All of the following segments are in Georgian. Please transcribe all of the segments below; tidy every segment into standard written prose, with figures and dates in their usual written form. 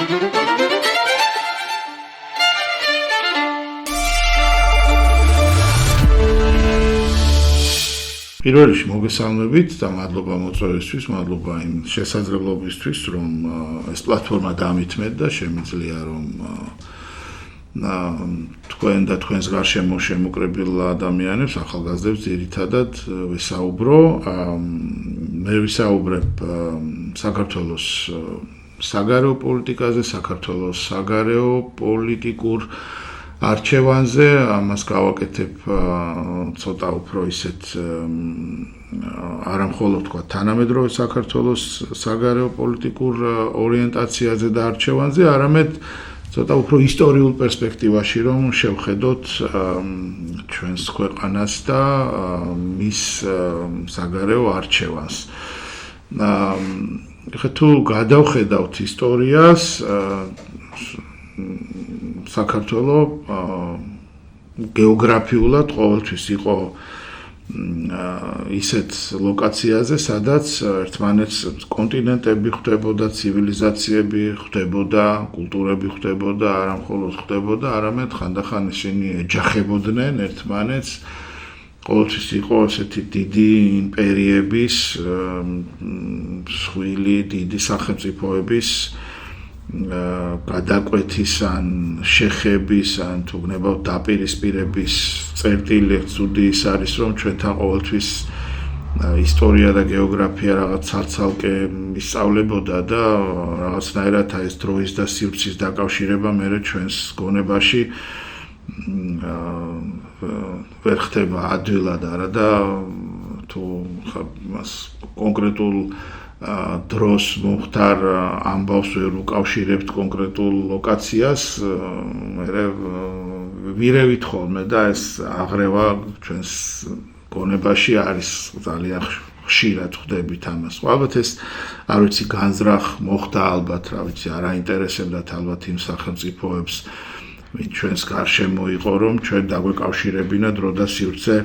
პირველ რიგში მოგესალმებით და მადლობა მოწვევისთვის, მადლობა იმ შესაძლებლობისთვის, რომ ეს პლატფორმა დამithმეთ და შემიძლია რომ თქვენ და თქვენს გარშემო შემოკრებილ ადამიანებს, ახალგაზრდებს ძირითადად ვესაუბრო. მე ვისაუბრებ საქართველოს საგარეო პოლიტიკაზე, საქართველოს საგარეო პოლიტიკურ არჩევანზე, ამას გავაკეთებ ცოტა უფრო ისეთ არამხოლოდ თქვა თანამედროვე საქართველოს საგარეო პოლიტიკურ ორიენტაციაზე და არჩევანზე, არამედ ცოტა უფრო ისტორიულ პერსპექტივაში, რომ შევხედოთ ჩვენს ქვეყანას და მის საგარეო არჩევანს. თუ გადავხედავთ ისტორიას, საქართველოს გეოგრაფიულად ყოველთვის იყო ისეთ ლოკაციაზე, სადაც ერთმანეთს კონტინენტები ხვდებოდა, ცივილიზაციები ხვდებოდა, კულტურები ხვდებოდა, არამხოლოდ ხვდებოდა, არამედ ხანდახან ისინი ეჯახებოდნენ ერთმანეთს. ყოველთვის იყო ესეთი დიდი იმპერიების, მსხვილი დიდი სახელმწიფოების გადაკვეთის ან შეხების ან თუ გნებავთ დაპირისპირების წერტილი ცუდი ის არის, რომ ჩვენთან ყოველთვის ისტორია და გეოგრაფია რაღაც ცალ-ცალკე ისწავლებოდა და რაღაცნაირად ეს დროის და სივრცის დაკავშირება მერე ჩვენს გონებაში ვერ ხდება ადვილად არა და თუ მას კონკრეტულ დროს მომხდარ ამბავს ვერ უკავშირებთ კონკრეტულ ლოკაციას, მე ვირევით ხოლმე და ეს აღრევა ჩვენს გონებაში არის ძალიან ხშირად ხვდებით ამას. ალბათ ეს არ ვიცი განზრახ მოხდა ალბათ, რა ვიცი, არ აინტერესებდათ ალბათ იმ სახელმწიფოებს, ვინც ჩვენს გარშემო იყო, რომ ჩვენ დაგვეკავშირებინა დრო და სივრცე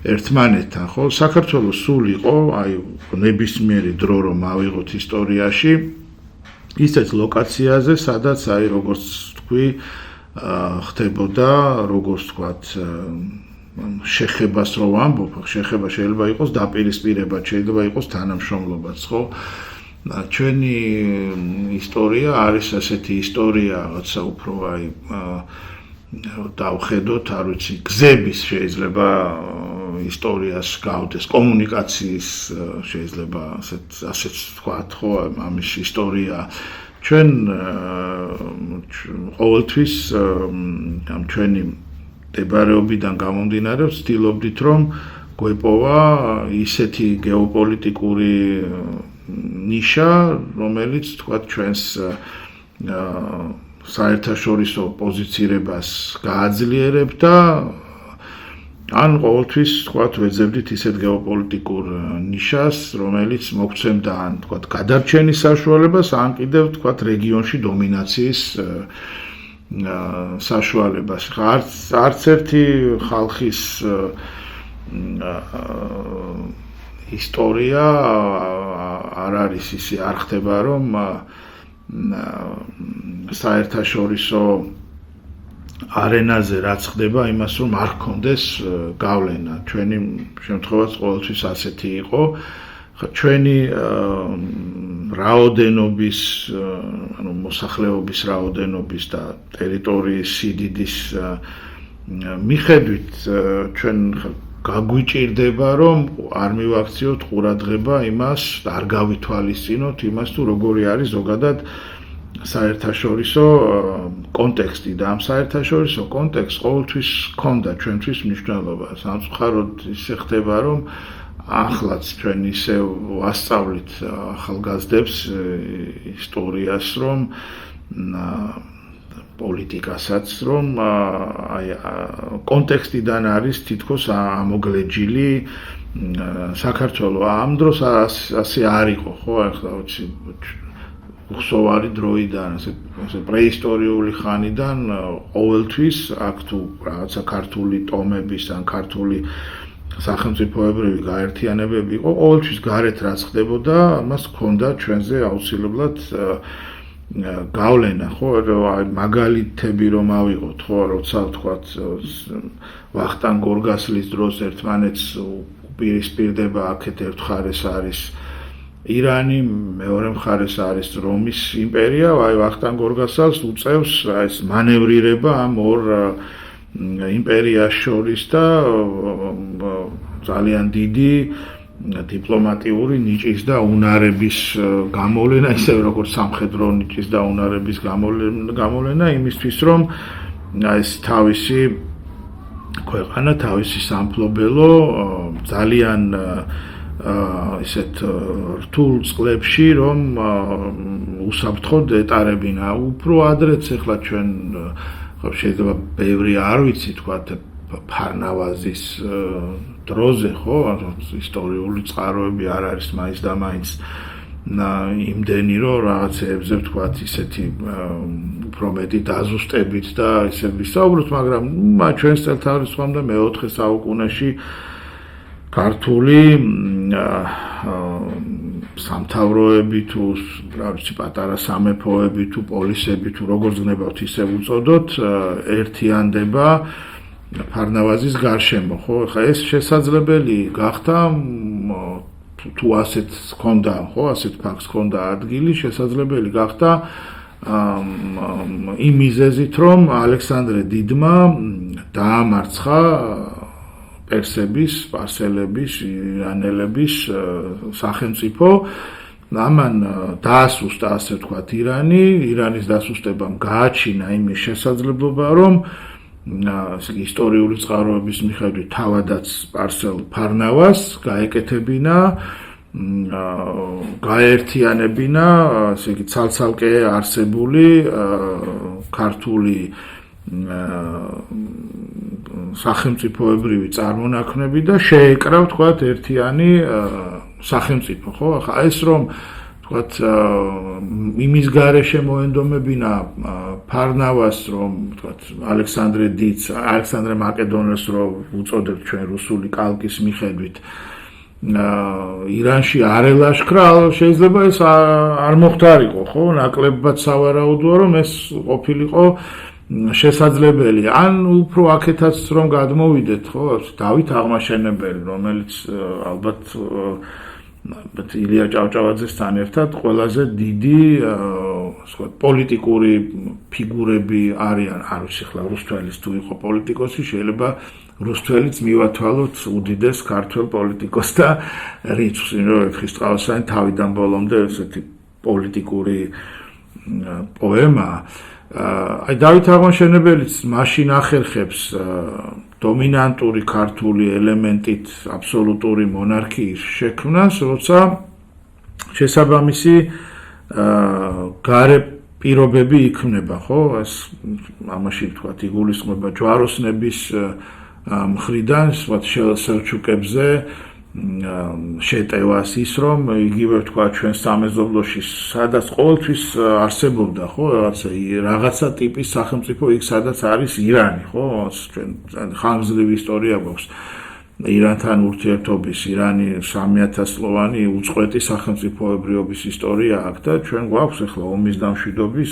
ერთმანეთთან, ხო? საქართველოს სულ იყო, აი, ნებისმიერი დრო რომ ავიღოთ ისტორიაში, ისეთ ლოკაციაზე, სადაც აი, როგორც თქვი, ხდებოდა, როგორც თქვათ, შეხებას რო ვამბობ, შეხება შეიძლება იყოს დაპირისპირება, შეიძლება იყოს თანამშრომლობაც, ხო? ჩვენი ისტორია არის ასეთი ისტორია, რაღაცა უფრო აი დავხედოთ, არ ვიცი, გზების შეიძლება ისტორიას გავდეს, კომუნიკაციის შეიძლება ასეც ვთქვათ, ხო, ამის ისტორია. ჩვენ ყოველთვის ამ ჩვენი მდებარეობიდან გამომდინარე ვცდილობდით, რომ გვეპოვა ისეთი გეოპოლიტიკური ნიშა, რომელიც თქვათ ჩვენს საერთაშორისო პოზიცირებას გააძლიერებდა, ან ყოველთვის თქვათ ვეძებდით ისეთ გეოპოლიტიკურ ნიშას, რომელიც მოგცემდა ან თქვათ გადარჩენის საშუალებას, ან კიდევ თქვათ რეგიონში დომინაციის საშუალებას. არც ერთი ხალხის ისტორია არ არის ისე არ ხდება, რომ საერთაშორისო არენაზე რაც ხდება, იმას რომ არ ჰქონდეს გავლენა. ჩვენი შემთხვევაც ყოველთვის ასეთი იყო. ჩვენი რაოდენობის, ანუ მოსახლეობის რაოდენობის და ტერიტორიის სიდიდის მიხედვით ჩვენ გაგვიჭირდება, რომ არ მივაქციოთ ყურადღება იმას, არ გავითვალისწინოთ იმას, თუ როგორი არის ზოგადად საერთაშორისო კონტექსტი და ამ საერთაშორისო კონტექსტს ყოველთვის ჰქონდა ჩვენთვის მნიშვნელობა. სამწუხაროდ ისე ხდება, რომ ახლაც ჩვენ ისე ვასწავლით ახალგაზრდებს ისტორიას, რომ პოლიტიკასაც, რომ აი კონტექსტიდან არის თითქოს ამოგლეჯილი საქართველოს. ამ დროს ასე არ იყო, ხო, ახლა ვიცი უხსოვარი დროიდან, ასე პრეისტორიული ხანიდან ყოველთვის აქ თუ რაღაცა ქართული ტომების ან ქართული სახელმწიფოებრივი გაერთიანებები იყო, ყოველთვის გარეთ რაც ხდებოდა, ამას ჰქონდა ჩვენზე აუცილებლად გავლენა, ხო, აი მაგალითები რომ ავიღოთ, ხო, როცა თქვათ ვახტანგ გორგასლის დროს ერთმანეთს უპირისპირდება, აქეთ ერთ მხარეს არის ირანი, მეორე მხარეს არის რომის იმპერია, აი ვახტანგ გორგასალს უწევს ეს მანევრირება ამ ორ იმპერიას შორის და ძალიან დიდი დიპლომატიური ნიჭის და უნარების გამოვლენა, ისევე როგორც სამხედრო ნიჭის და უნარების გამოვლენა იმისთვის, რომ ეს თავისი ქვეყანა, თავისი სამფლობელო ძალიან ისეთ რთულ წყლებში, რომ უსაფრთხოდ ეტარებინა. უფრო ადრეც ახლა ჩვენ შეიძლება ბევრი არ ვიცი თქვათ ფარნავაზის დროზე, ხო, ისტორიული წყაროები არ არის მაინც და მაინც იმდენი, რომ რაღაცეებზე თქვათ ისეთი უფრო მეტი დაზუსტებით და ისე ვისაუბროთ, მაგრამ ჩვენს წელთაღრიცხვამდე მე-4 საუკუნეში ქართული სამთავროები თუ რა ვიცი პატარა სამეფოები თუ პოლისები თუ როგორც გნებავთ ისე უწოდოთ ერთიანდება ფარნავაზის გარშემო, ხო? ხა ეს შესაძლებელი გახდა თუ ასეთ ჰქონდა, ხო, ასეთ ფაქტს ჰქონდა ადგილი, შესაძლებელი გახდა იმ მიზეზით, რომ ალექსანდრე დიდმა დაამარცხა პერსების, სპარსელების, ირანელების სახელმწიფო. ამან დაასუსტა, ასე ვთქვათ, ირანის დასუსტებამ გააჩინა იმის შესაძლებლობა, რომ ისტორიული წყაროების მიხედვით თავადაც სპარსელ ფარნავას გაეკეთებინა, გაერთიანებინა, ესე იგი ცალ-ცალკე არსებული ქართული სახელმწიფოებრივი წარმონაქმნები და შეეკრა, ვთქვათ, ერთიანი სახელმწიფო, ხო? ახლა ეს რომ ვთქვათ, იმის გარეშე მოენდომებინა ფარნავას, რომ ვთქვათ, ალექსანდრე დიდს, ალექსანდრე მაკედონელს რომ უწოდებთ ჩვენ რუსული კალკის მიხედვით, ირანში არ ელაშქრა, შეიძლება ეს არ მოხდარიყო, ხო? ნაკლებად სავარაუდოა, რომ ეს ყოფილიყო შესაძლებელი. ან უფრო აქეთაც რომ გადმოვიდეთ, ხო, დავით აღმაშენებელი, რომელიც ალბათ ილია ჭავჭავაძესთან ერთად ყველაზე დიდი პოლიტიკური ფიგურები არიან. არ ვიცი, ხლა რუსთველის თუ იყო პოლიტიკოსი, შეიძლება რუსთველიც მივათვალოთ უდიდეს ქართველ პოლიტიკოს და რიცხვს, რომ ხისტყაოსანი თავიდან ბოლომდე ესეთი პოლიტიკური პოემაა. აი დავით აღმაშენებელიც მაშინ ახერხებს დომინანტური ქართული ელემენტით აბსოლუტური მონარქიის შექმნას, როცა შესაბამისი გარე პირობები იქმნება, ხო? ეს ამაში ვთქვათ იგულისხმება ჯვაროსნების მხრიდან, ვთქვათ სელჩუკებზე შეტევას ის, რომ იგივე ვთქვათ ჩვენ სამეზობლოში სადაც ყოველთვის არსებობდა, ხო, რაღაცა ტიპის სახელმწიფო იქ სადაც არის ირანი, ხო? ჩვენ ხანგრძლივი ისტორია გვაქვს ირანთან ურთიერთობის, ირანი 3000 წლოვანი უწყვეტი სახელმწიფოებრიობის ისტორია აქვს და ჩვენ გვაქვს ახლა ომის დამშვიდობის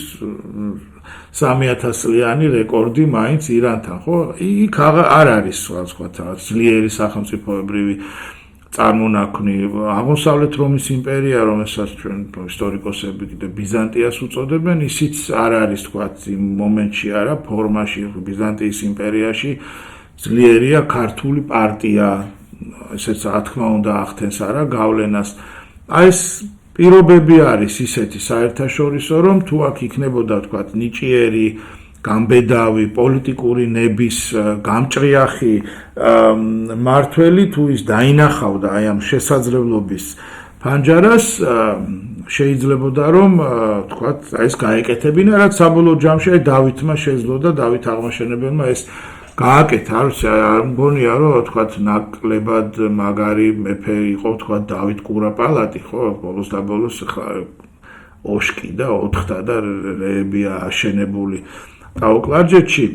3000 წლიანი რეკორდი მაინც ირანთან, ხო? იქ არ არის ვთქვათ ძლიერი სახელმწიფოებრივი წარმონაქმნი. აღმოსავლეთ რომის იმპერია, რომელსაც ჩვენ ისტორიკოსები კიდე ბიზანტიას უწოდებენ, ისიც არ არის, თქვათ, იმ მომენტში არა, ფორმაში, ბიზანტიის იმპერიაში ძლიერია ქართული პარტია, ესეც რა თქმა უნდა ახდენს არა გავლენას. აი ეს პირობები არის ისეთი საერთაშორისო, რომ თუ აქ იქნებოდა, თქვათ, ნიჭიერი გამბედავი პოლიტიკური ნების გამჭრიახი მართველი, თუ ის დაინახავდა აი ამ შესაძლებლობის ფანჯარას, შეიძლებოდა რომ თქვათ ეს გაეკეთებინა, რაც საბოლოო ჯამში აი დავითმა შეძლო და დავით აღმაშენებელმა ეს გააკეთა. არ მგონია რომ თქვათ ნაკლებად მაგარი მეფე იყო, თქვათ დავით კურაპალატი, ხო? ბოლოს და ბოლოს ხა ოშკი და ოთხთა და რეებია აშენებული ტაო-კლარჯეთში.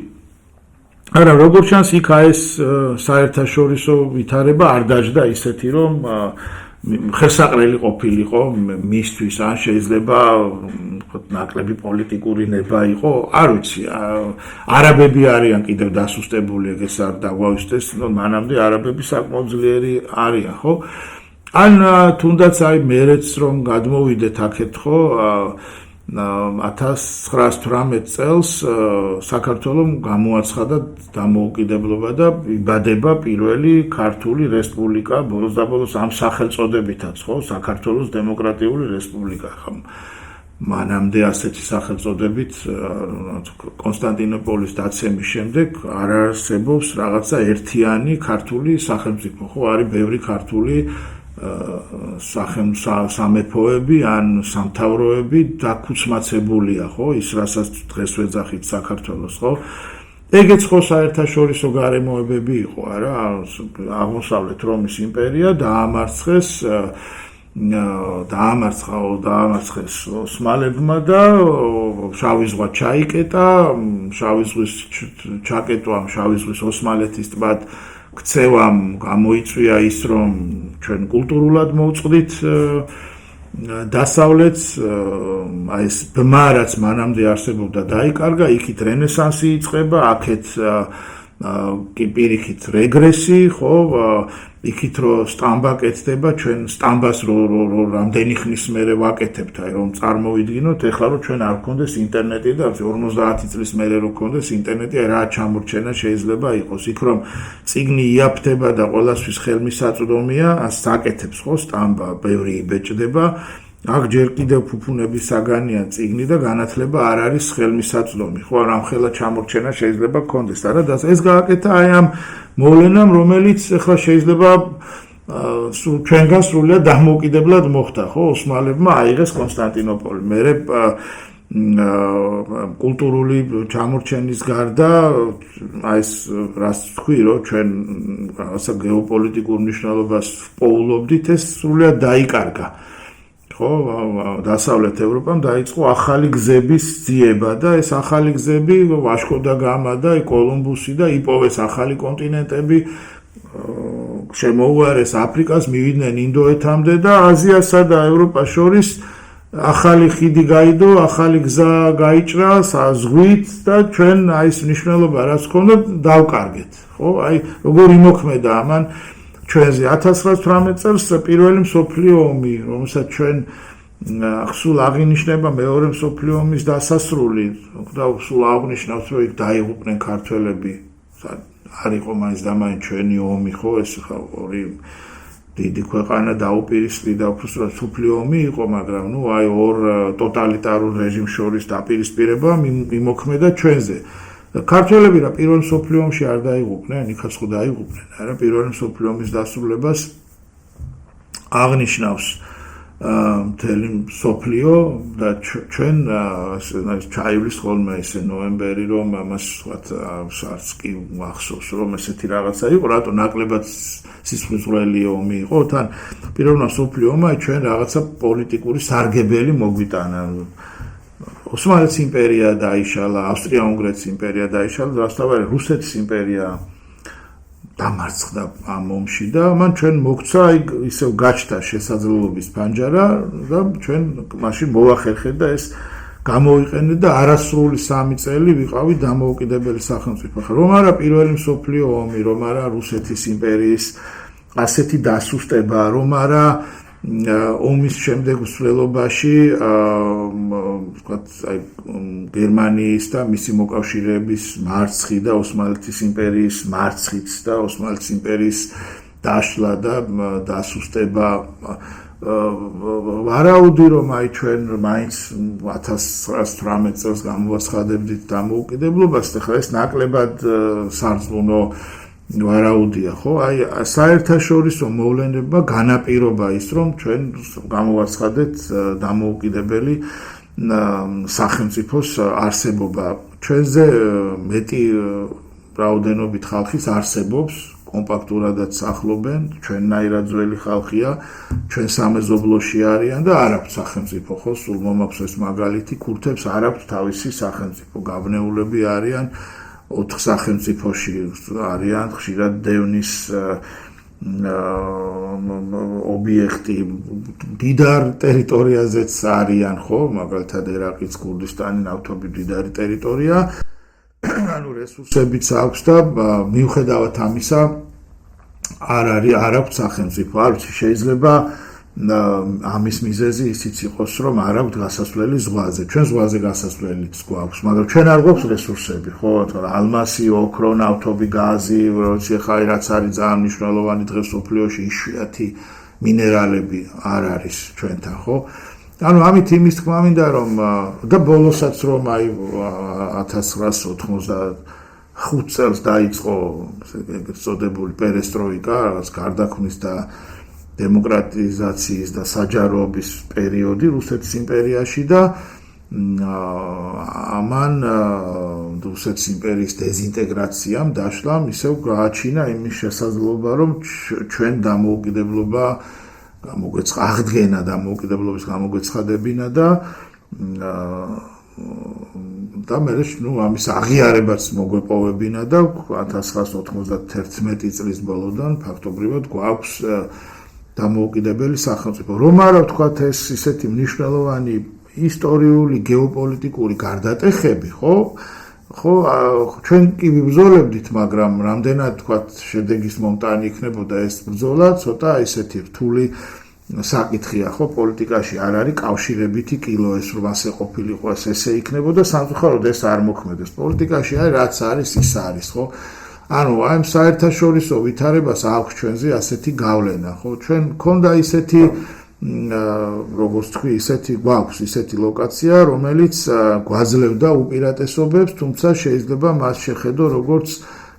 არა, როგორც ჩანს, იქ ეს საერთაშორისო ვითარება არ დაჯდა ისეთი, რომ ხესაყრელი ყოფილიყო მისთვის ან შეიძლება ნაკლები პოლიტიკური ნება იყო არ ვიცი არაბები არიან კიდევ დასუსტებული ეგეც არ დაგვაუსწრეს მანამდე არაბები საკმაოდ ძლიერი არიან ხო ან თუნდაც აი მერეც რომ გადმოვიდეთ აქეთ ხო 1918 წელს საქართველოს გამოაცხადა დამოუკიდებლობა და იბადება პირველი ქართული რესპუბლიკა ბოლოს და ბოლოს ამ სახელწოდებითაც ხო საქართველოს დემოკრატიული რესპუბლიკა ხო მანამდე ასეთი სახელწოდებით კონსტანტინოპოლის დაცემის შემდეგ არ არსებობს რაღაცა ერთიანი ქართული სახელმწიფო ხო არის ბევრი ქართული სამეფოები ან სამთავროები დაქუცმაცებულია ხო ის რასაც დღეს ვეძახით საქართველოს ხო ეგეც ხო საერთაშორისო გარემოებები იყო არა აღმოსავლეთ რომის იმპერია დაამარცხეს ოსმალებმა და შავი ზღვა ჩაიკეტა შავი ზღვის ჩაკეტვამ შავი ზღვის ოსმალეთის ტბად ქცევამ გამოიწვია ის რომ ჩვენ კულტურულად მოვწყდით დასავლეთს აი ეს ბმა რაც მანამდე არსებობდა დაიკარგა იქით რენესანსი იწყება აქეთ კი პირიქით რეგრესი ხო იქით რომ სტამბა კეთდება ჩვენ სტამბას რამდენი ხნის მერე ვაკეთებთ აი რომ წარმოვიდგინოთ ეხლა რომ ჩვენ არ გქონდეს ინტერნეტი და 50 წლის მერე რომ გქონდეს ინტერნეტი აი რა ჩამორჩენა შეიძლება იყოს იქ რომ წიგნი იაფთება და ყველასთვის ხელმისაწვდომია საკეთებს ხო სტამბა ბევრი იბეჭდება აქ ჯერ კიდევ ფუფუნების საგანია წიგნი და განათლება არ არის ხელმისაწვდომი ხო რამხელა ჩამორჩენა შეიძლება გქონდეს არა და ეს გააკეთა აი ამ მოვლენამ რომელიც ახლა შეიძლება ჩვენგან სრულიად დამოუკიდებლად მოხდა ხო ოსმალებმა აიღეს კონსტანტინოპოლი მერე კულტურული ჩამორჩენის გარდა აი ეს რაც თქვი რომ ჩვენ რაღაცა გეოპოლიტიკურ მნიშვნელობას პოულობდით ეს სრულიად დაიკარგა ხო დასავლეთ ევროპამ დაიწყო ახალი გზების ძიება და ეს ახალი გზები ვაშკო და გამა და კოლუმბუსი და იპოვეს ახალი კონტინენტები შემოუარეს აფრიკას მივიდნენ ინდოეთამდე და აზიასა და ევროპას შორის ახალი ხიდი გაიდო ახალი გზა გაიჭრა ზღვით და ჩვენ აი ეს მნიშვნელობა რაც ჰქონდა დავკარგეთ ხო აი როგორ იმოქმედა ამან ჩვენზე 1918 წელს პირველი მსოფლიო ომი, რომელსაც ჩვენ სულ აღინიშნება მეორე მსოფლიო ომის დასასრული, და სულ აღნიშნავს, რომ იქ დაიღუპნენ ქართველები. არ იყო მაინც და მაინც ჩვენი ომი, ხო, ეს ხა ორი დიდი ქვეყანა დაუპირისპირდა, უბრალოდ მსოფლიო ომი იყო, მაგრამ ნუ აი ორ ტოტალიტარულ რეჟიმს შორის დაპირისპირება იმოქმედა ჩვენზე. ქართველები რა პირველ მსოფლიო ომში არ დაიღუპნენ, იქაც ხო დაიღუპნენ, არა პირველ მსოფლიო ომის დასრულებას აღნიშნავს მთელი მსოფლიო და ჩვენ ჩაივლის ხოლმე ესე ნოემბერი რომ ამას ვთქვათ კი მახსოვს რომ ესეთი რაღაცა იყო, რატო ნაკლებად სისხლისღვრელი ომი იყო, თან პირველმა მსოფლიო ომმა ჩვენ რაღაცა პოლიტიკური სარგებელი მოგვიტანა. ოსმალეთის იმპერია დაიშალა, ავსტრია-უნგრეთის იმპერია დაიშალა, დასავლეთ რუსეთის იმპერია დამარცხდა ამ ომში და მან ჩვენ მოგცა ისევ გაჩნდა შესაძლებლობის პანჯარა და ჩვენ მაშინ მოვახერხეთ და ეს გამოვიყენეთ და არასრული 3 წელი ვიყავი დამოუკიდებელი სახელმწიფო. რომ არა პირველი მსოფლიო ომი, რომ არა რუსეთის იმპერიის ასეთი დასუსტება, რომ არა ომის შემდეგ მსვლელობაში ვთქვათ აი გერმანიის და მისი მოკავშირეების მარცხი და ოსმალეთის იმპერიის მარცხიც და ოსმალეთის იმპერიის დაშლა და დასუსტება ვარაუდი რომ აი ჩვენ მაინც 1918 წელს გამოვაცხადებდით დამოუკიდებლობას და ხა ეს ნაკლებად სარწმუნო ვარაუდია ხო აი საერთაშორისო მოვლენებმა განაპირობა ის რომ ჩვენ გამოვაცხადეთ დამოუკიდებელი სახელმწიფოს არსებობა ჩვენზე მეტი რაოდენობით ხალხის არსებობს კომპაქტურადაც ახლობენ ჩვენნაირად ძველი ხალხია ჩვენ სამეზობლოში არიან და არ აქვს სახელმწიფო ხო სულ მომაქვს ეს მაგალითი ქურთებს არ აქვს თავისი სახელმწიფო ობიექტი დიდარ ტერიტორიაზეც არიან, ხო, მაგალითად ერაყის კურდისტანი ნავთობის დიდარი ტერიტორია, ანუ რესურსებიც აქვს და მიუხედავად ამისა არ აქვს სახელმწიფო, არ ვიცი, შეიძლება ამის მიზეზი ისიც იყოს, რომ არ აქვს გასასვლელი ზღვაზე. ჩვენ ზღვაზე გასასვლელიც გვაქვს, მაგრამ ჩვენ არ გვაქვს რესურსები, ხო? ალმასი, ოქრო, ნავთობი, გაზი, რაც არის ძალიან მნიშვნელოვანი დღეს მსოფლიოში იშვიათი მინერალები არ არის ჩვენთან, ხო? ანუ ამით იმის თქმა მინდა, რომ და ბოლოსაც რომ აი 1985 წელს დაიწყო ეგრეთ წოდებული პერესტროიკა, რაღაც გარდაქმნის და დემოკრატიზაციის და საჯაროობის პერიოდი რუსეთის იმპერიაში და ამან რუსეთის იმპერიის დეზინტეგრაციამ დაშლა, ისევ გააჩინა იმის შესაძლებლობა, რომ ჩვენ დამოუკიდებლობა აღდგენა დამოუკიდებლობის გამოგვეცხადებინა და მე ამის აღიარებაც მოგვეპოვებინა და 1991 წლის ბოლოდან ფაქტობრივად გვაქვს დამოუკიდებელი სახელმწიფო. რომ არა ვთქვათ ეს ისეთი მნიშვნელოვანი ისტორიული, გეოპოლიტიკური გარდატეხები, ხო? ჩვენ კი ვიბრძოლებდით, მაგრამ რამდენად ვთქვათ შედეგის მომტანი იქნებოდა ეს ბრძოლა, ცოტა ისეთი რთული საკითხია, ხო? პოლიტიკაში არ არის კავშირებითი კილო, ეს რომ ასე ყოფილიყო, ესე იქნებოდა, სამწუხაროდ ეს არ მოქმედებს. პოლიტიკაში არის რაც არის, ის არის, ხო? ანუ აი საერთაშორისო ვითარებას აქვს ჩვენზე ასეთი გავლენა, ხო? ჩვენ მქონდა ისეთი როგორც თქვი, გვაქვს ისეთი ლოკაცია, რომელიც გვაძლევდა უპირატესობებს, თუმცა შეიძლება მას შეხედო როგორც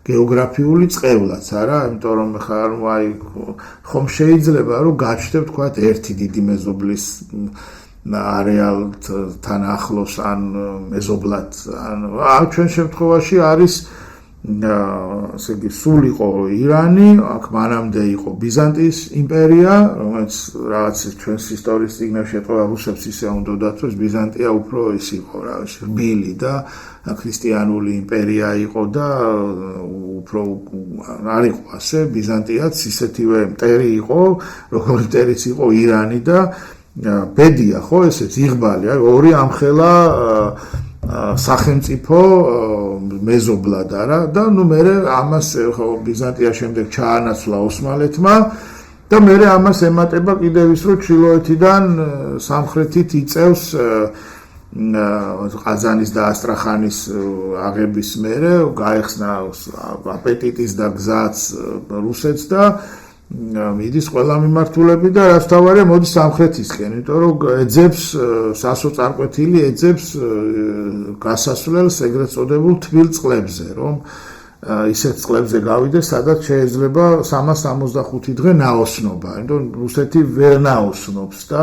გეოგრაფიული წყევლაც, არა? იმიტომ რომ აი ხომ შეიძლება რომ გაჩნდეთ თქვათ ერთი დიდი მეზობლის არეალთან ახლოს ან მეზობლად, ან ჩვენ შემთხვევაში არის ასე იგი სულ იყო ირანი, აქ მანამდე იყო ბიზანტიის იმპერია, რომელიც რაღაც ჩვენს ისტორიის წიგნებში ეტყობა რუსებს ისე უნდათ, რომ ბიზანტია უფრო ის იყო, რა ვიცი, რბილი და ქრისტიანული იმპერია იყო და უფრო არ იყო ასე, ბიზანტიაც ისეთივე მტერი იყო, როგორც მტერიც იყო ირანი და ბედია, ხო, ესეც იღბალი, ორი ამხელა სახელმწიფო მეზობლად არა და ნუ მე ამას ბიზანტია შემდეგ ჩაანაცვლა ოსმალეთმა და მე ამას ემატება კიდევ ის რომ ჩრდილოეთიდან სამხრეთით იწევს ყაზანის და ასტრახანის აღების მერე გაეხსნა აპეტიტის და გზაც რუსეთს და მიდის ყველა მიმართულები და რაც თავარია მოდის სამხრეთისკენ, იმიტომ რომ ეძებს სასოწარკვეთილი ეძებს გასასვლელს ეგრეთ წოდებულ თბილ წყლებზე, რომ ისეთ წყლებზე გავიდეს, სადაც შეიძლება 365 დღე ნაოსნობა, იმიტომ რუსეთი ვერ ნაოსნობს და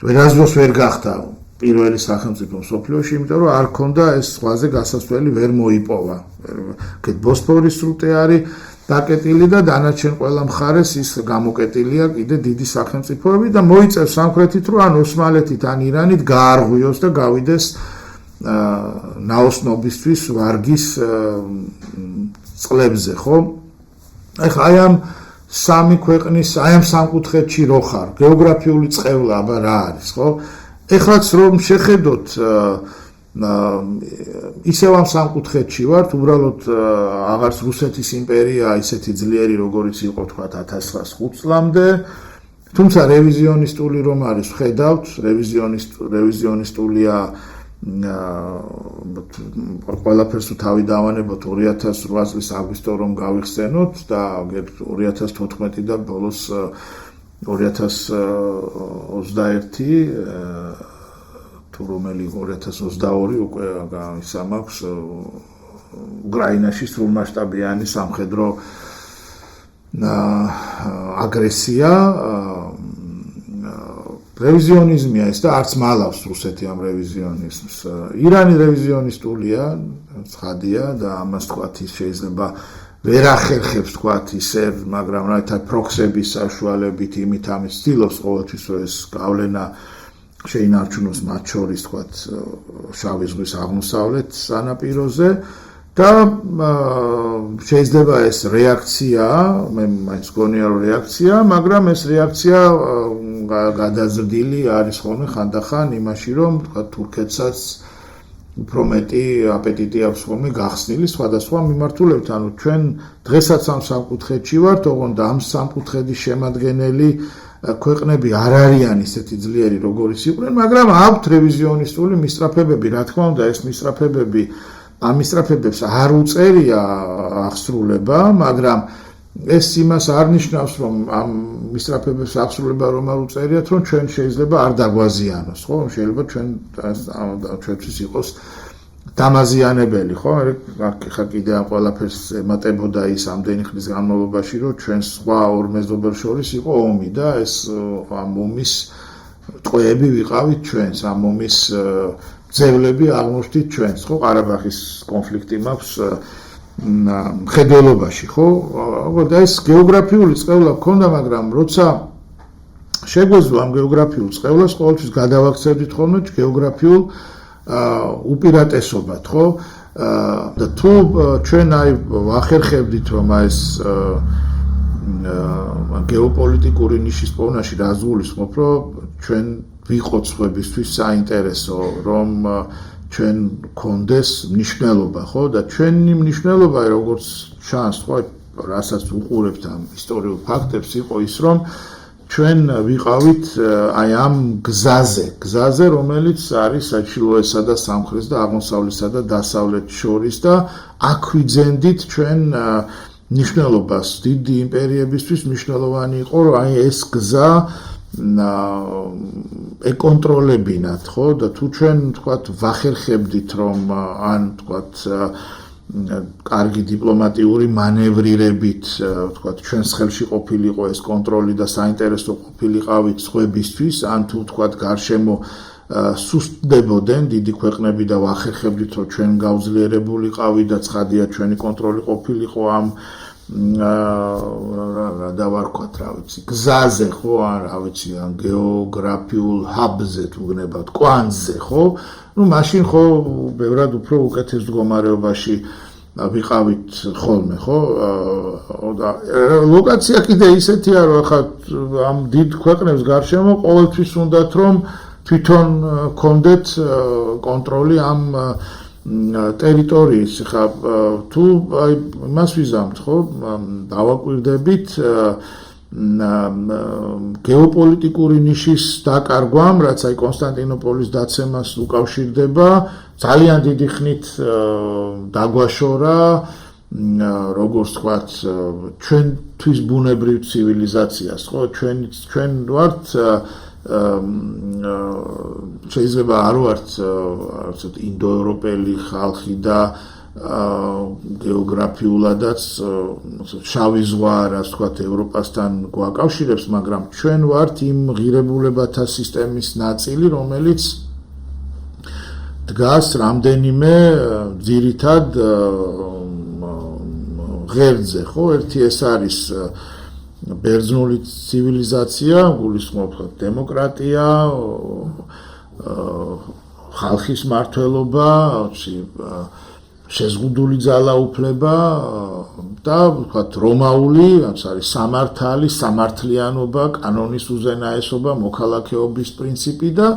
ვერასდროს ვერ გახდა პირველი სახელმწიფო მსოფლიოში, იმიტომ რომ არ ქონდა ეს ზღვაზე გასასვლელი ვერ მოიპოვა. ბოსფორის სრუტე არის დაკეტილი და დანარჩენ ყველა მხარეს ის გამოკეტილია კიდე დიდი სახელმწიფოები და მოიწევს სამხრეთით რომ ან ოსმალეთით ან ირანით გაარღვიოს და გავიდეს ნაოსნობისთვის ვარგის წყლებზე, ხო? ეხლა აი ამ სამი ქვეყნის, აი ამ სამკუთხედში რო ხარ, გეოგრაფიული წყევლა აბა რა არის, ხო? ეხლაც რომ შეხედოთ ისევ ამ სამკუთხედში ვართ, უბრალოდ აღარც რუსეთის იმპერია ისეთი ძლიერი როგორიც იყო თქვა 1905 წლამდე, თუმცა რევიზიონისტული რომ არის, ვხედავთ, რევიზიონისტულია ყველაფერს თავი დავანებოთ 2008 წლის აგვისტო რომ გავიხსენოთ და 2014 და ბოლოს 2021 თუ რომელი 2022 უკვე გამისამაქვს უკრაინაში სრულმასშტაბიანი სამხედრო აგრესია რევიზიონიზმია ეს და არც მალავს რუსეთი ამ რევიზიონიზმს. ირანი რევიზიონისტულია, ცხადია და ამას თქვათ ის შეიძლება ვერ ახერხებს თქვათ ისე, მაგრამ რათა პროქსების საშუალებით იმით ამის ცდილობს ყოველთვის ეს გავლენა შეინარჩუნოს მათ შორის თქვათ შავი ზღვის აღმოსავლეთ სანაპიროზე და შეიძლება ეს რეაქცია, მე მაინც გონია რომ რეაქცია, მაგრამ ეს რეაქცია გადაზრდილი არის ხოლმე ხანდახან იმაში, რომ თქვა თურქეთსაც უფრო მეტი აპეტიტი აქვს ხოლმე გახსნილი სხვადასხვა მიმართულებით. ანუ ჩვენ დღესაც ამ სამკუთხედში ვართ, ოღონდ ამ სამკუთხედის შემადგენელი ქვეყნები არ არიან ისეთი ძლიერი როგორიც იყვნენ, მაგრამ აქვთ რევიზიონისტული მისწრაფებები, რა თქმა უნდა, ეს მისწრაფებები ამ მისწრაფებებს არ უწერია აღსრულება, მაგრამ ეს იმას არ ნიშნავს, რომ ამ მისწრაფებებს აღსრულება რომ არ უწერიათ, რომ ჩვენ შეიძლება არ დაგვაზიანოს, ხო? შეიძლება ჩვენთვის იყოს დამაზიანებელი, ხო? ხა კიდე ამ ყველაფერს ემატებოდა ის ამდენი ხნის განმავლობაში, რომ ჩვენ სხვა ორ მეზობელ შორის იყო ომი და ეს ამ ომის ტყვეები ვიყავით ჩვენს, ამ ომის ძევლები აღმოჩნდით ჩვენს, ხო? ყარაბაღის კონფლიქტი მაქვს მხედველობაში, ხო? და ეს გეოგრაფიული წყევლა გქონდა, მაგრამ როცა შეგვეძლო ამ გეოგრაფიულ წყევლას ყოველთვის გადავაქცევდით ხოლმე გეოგრაფიულ უპირატესობად, ხო? და თუ ჩვენ აი ვახერხებდით რომ ეს გეოპოლიტიკური ნიშის პოვნაში რაზულისხმობ, რომ ჩვენ ვიყოთ სხვებისთვის საინტერესო, რომ ჩვენ გქონდეს მნიშვნელობა, ხო? და ჩვენი მნიშვნელობა როგორც ჩანს, ხო, რასაც უყურებთ ამ ისტორიულ ფაქტებს, იყო ის, რომ ჩვენ ვიყავით აი ამ გზაზე, რომელიც არის ჩრდილოეთსა და სამხრეთს და აღმოსავლეთსა და დასავლეთს შორის და აქ ვიძენდით ჩვენ მნიშვნელობას დიდი იმპერიებისთვის მნიშვნელოვანი იყო, რომ აი ეს გზა ეკონტროლებინათ, ხო? და თუ ჩვენ თქვათ ვახერხებდით, რომ ან თქვათ კარგი დიპლომატიური მანევრირებით, თქვათ ჩვენს ხელში ყოფილიყო ეს კონტროლი და საინტერესო ყოფილიყავით სხვებისთვის, ან თუ თქვათ გარშემო სუსტდებოდნენ დიდი ქვეყნები და ვახერხებდით, რომ ჩვენ გავძლიერებულიყავით და ცხადია ჩვენი კონტროლი ყოფილიყო ამ რა დავარქვათ, რა ვიცი, გზაზე, ხო, ან რა ვიცი, ან გეოგრაფიულ ჰაბზე თუ გნებავთ, კვანძზე, ხო? ну მაშინ ხო ბევრად უფრო უკეთეს მდგომარეობაში ვიყავით ხოლმე, ხო? და ლოკაცია კიდე ისეთია, რომ ახლა ამ დიდ ქვეყნებს გარშემო ყოველთვის უნდათ რომ თვითონ გქონდეთ კონტროლი ამ ტერიტორიის, ხა თუ აი მას ვიზამთ, ხო? დავაკვირდებით გეოპოლიტიკური ნიშის დაკარგვამ, რაც აი კონსტანტინოპოლის დაცემას უკავშირდება, ძალიან დიდი ხნით დაგვაშორა, როგორც ვთქვათ, ჩვენთვის ბუნებრივ ცივილიზაციას, ხო? ჩვენ ვართ შეიძლება არ ვართ არცეთ ინდოევროპელი ხალხი და გეოგრაფიულადაც შავი ზღვა, რაც ვთქვათ, ევროპასთან გვაკავშირებს, მაგრამ ჩვენ ვართ იმ ღირებულებათა სისტემის ნაწილი, რომელიც დგას რამდენიმე ძირითად ღერძზე, ხო? ერთი ეს არის ბერძნული ცივილიზაცია, გულისხმობ დემოკრატია, ხალხის მმართველობა, შეზღუდული ძალაუფლება და ვთქვათ რომაული, რაც არის სამართალი, სამართლიანობა, კანონის უზენაესობა, მოქალაქეობის პრინციპი და